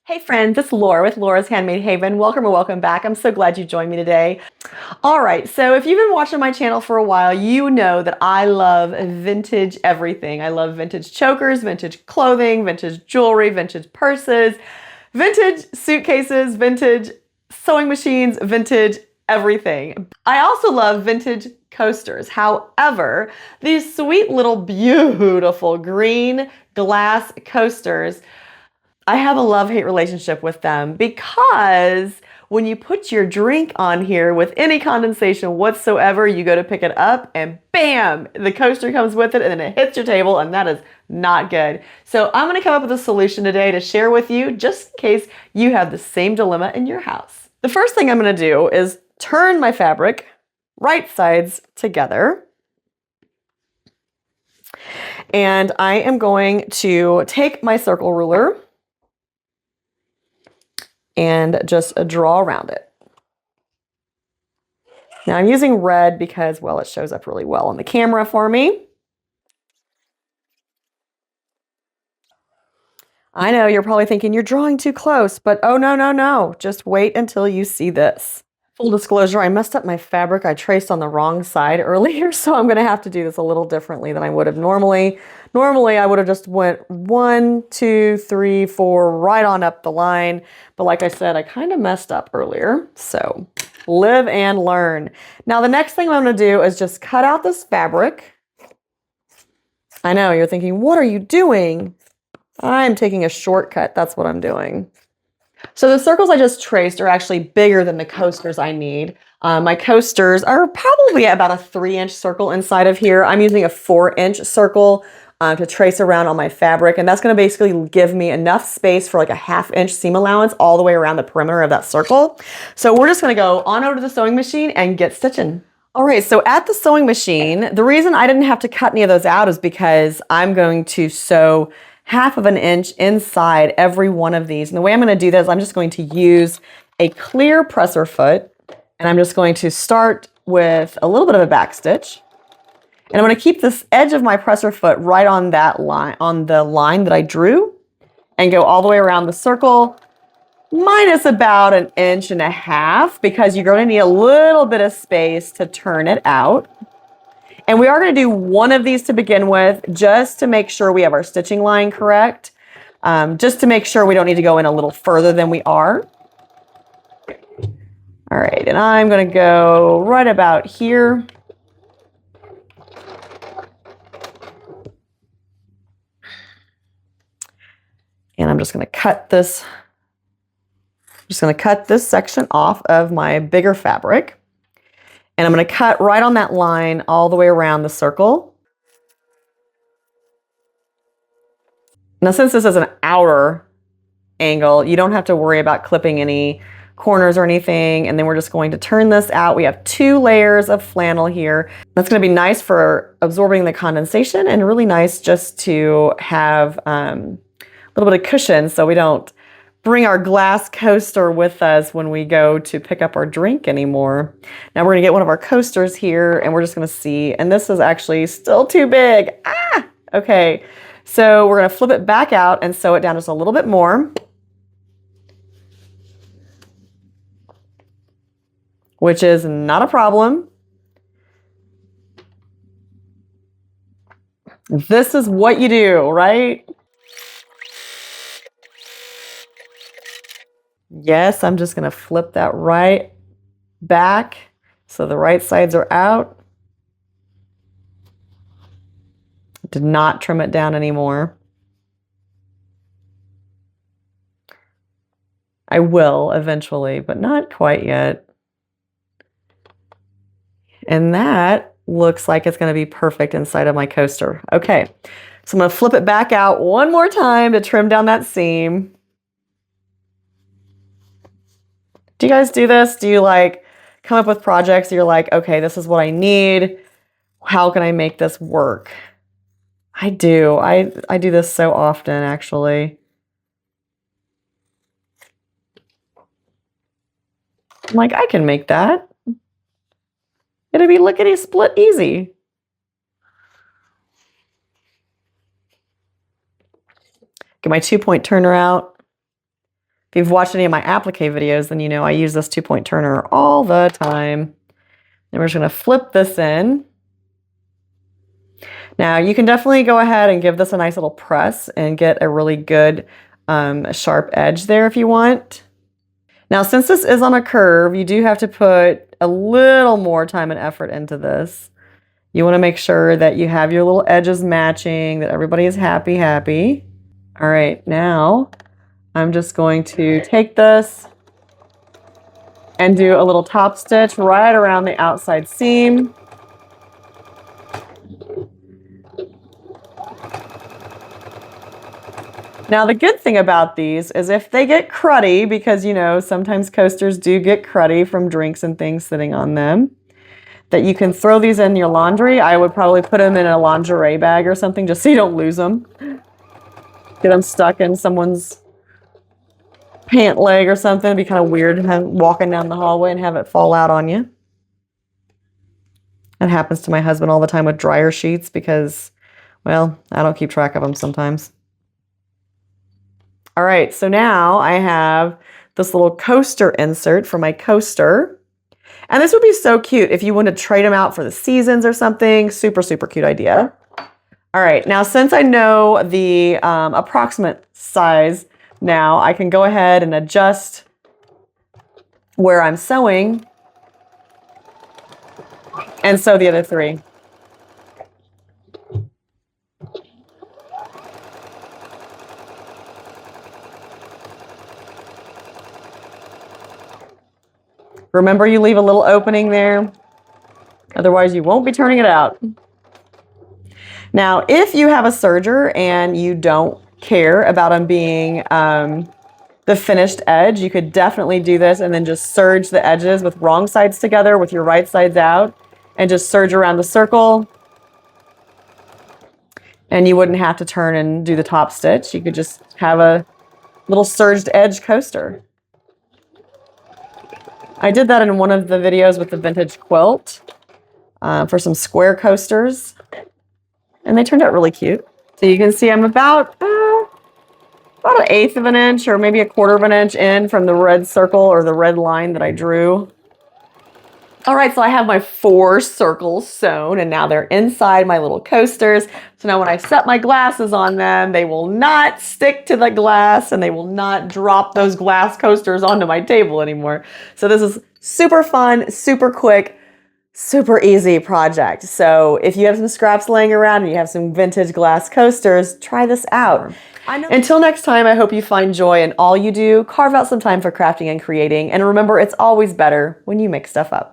Hey friends, it's Laura with Laura's Handmade Haven. Welcome or welcome back. I'm so glad you joined me today. All right, so if you've been watching my channel for a while, you know that I love vintage everything. I love vintage chokers, vintage clothing, vintage jewelry, vintage purses, vintage suitcases, vintage sewing machines, vintage everything. I also love vintage coasters. However, these sweet little beautiful green glass coasters, I have a love-hate relationship with them because when you put your drink on here with any condensation whatsoever, you go to pick it up and bam, the coaster comes with it and then it hits your table, and that is not good. So I'm gonna come up with a solution today to share with you just in case you have the same dilemma in your house. The first thing I'm gonna do is turn my fabric right sides together. And I am going to take my circle ruler and just draw around it. Now I'm using red because, well, it shows up really well on the camera for me. I know you're probably thinking you're drawing too close, but oh no, no, no. Just wait until you see this. Full disclosure, I messed up my fabric. I traced on the wrong side earlier, so I'm gonna have to do this a little differently than I would have normally. Normally, I would have just went 1, 2, 3, 4, right on up the line. But like I said, I kind of messed up earlier, so live and learn. Now, the next thing I'm gonna do is just cut out this fabric. I know, you're thinking, what are you doing? I'm taking a shortcut, that's what I'm doing. So the circles I just traced are actually bigger than the coasters I need. My coasters are probably about a 3-inch circle inside of here. I'm using a 4-inch circle to trace around on my fabric, and that's going to basically give me enough space for like a 1/2-inch seam allowance all the way around the perimeter of that circle. So we're just going to go on over to the sewing machine and get stitching. All right, so at the sewing machine, the reason I didn't have to cut any of those out is because I'm going to sew 1/2 inch inside every one of these. And the way I'm going to do this, I'm just going to use a clear presser foot, and I'm just going to start with a little bit of a back stitch. And I'm going to keep this edge of my presser foot right on that line, on the line that I drew, and go all the way around the circle, minus about 1.5 inches, because you're going to need a little bit of space to turn it out. And we are going to do one of these to begin with, just to make sure we have our stitching line correct, just to make sure we don't need to go in a little further than we are. All right, and I'm going to go right about here. And I'm just going to cut this. Section off of my bigger fabric. And I'm going to cut right on that line all the way around the circle. Now, since this is an outer angle, you don't have to worry about clipping any corners or anything. And then we're just going to turn this out. We have 2 layers of flannel here. That's going to be nice for absorbing the condensation, and really nice just to have a little bit of cushion so we don't bring our glass coaster with us when we go to pick up our drink anymore. Now we're gonna get one of our coasters here, and we're just gonna see, and this is actually still too big. Ah, okay. So we're gonna flip it back out and sew it down just a little bit more, which is not a problem. This is what you do, right? Yes, I'm just going to flip that right back so the right sides are out. Did not trim it down anymore. I will eventually, but not quite yet. And that looks like it's going to be perfect inside of my coaster. Okay, so I'm going to flip it back out one more time to trim down that seam. Do you guys do this? Do you like come up with projects? You're like, okay, this is what I need. How can I make this work? I do. I do this so often, actually. I'm like, I can make that. It'll be lickety-split easy. Get my 2-point turner out. If you've watched any of my applique videos, then you know I use this 2-point turner all the time. And we're just going to flip this in. Now you can definitely go ahead and give this a nice little press and get a really good sharp edge there if you want. Now since this is on a curve, you do have to put a little more time and effort into this. You want to make sure that you have your little edges matching, that everybody is happy. All right, now I'm just going to take this and do a little top stitch right around the outside seam. Now the good thing about these is if they get cruddy, because you know sometimes coasters do get cruddy from drinks and things sitting on them, that you can throw these in your laundry. I would probably put them in a lingerie bag or something just so you don't lose them. Get them stuck in someone's pant leg or something. It'd be kind of weird walking down the hallway and have it fall out on you. That happens to my husband all the time with dryer sheets because, well, I don't keep track of them sometimes. All right, so now I have this little coaster insert for my coaster. And this would be so cute if you want to trade them out for the seasons or something. Super, super cute idea. All right, now since I know the approximate size now, I can go ahead and adjust where I'm sewing and sew the other 3. Remember, you leave a little opening there, otherwise you won't be turning it out. Now, if you have a serger and you don't care about them being the finished edge, you could definitely do this and then just serge the edges with wrong sides together with your right sides out and just serge around the circle. And you wouldn't have to turn and do the top stitch. You could just have a little serged edge coaster. I did that in one of the videos with the vintage quilt for some square coasters, and they turned out really cute. So you can see I'm about 1/8 of an inch or maybe 1/4 of an inch in from the red circle or the red line that I drew. All right, so I have my 4 circles sewn and now they're inside my little coasters. So now when I set my glasses on them, they will not stick to the glass and they will not drop those glass coasters onto my table anymore. So this is super fun, super quick, super easy project. So if you have some scraps laying around and you have some vintage glass coasters, try this out. Until next time, I hope you find joy in all you do. Carve out some time for crafting and creating. And remember, it's always better when you mix stuff up.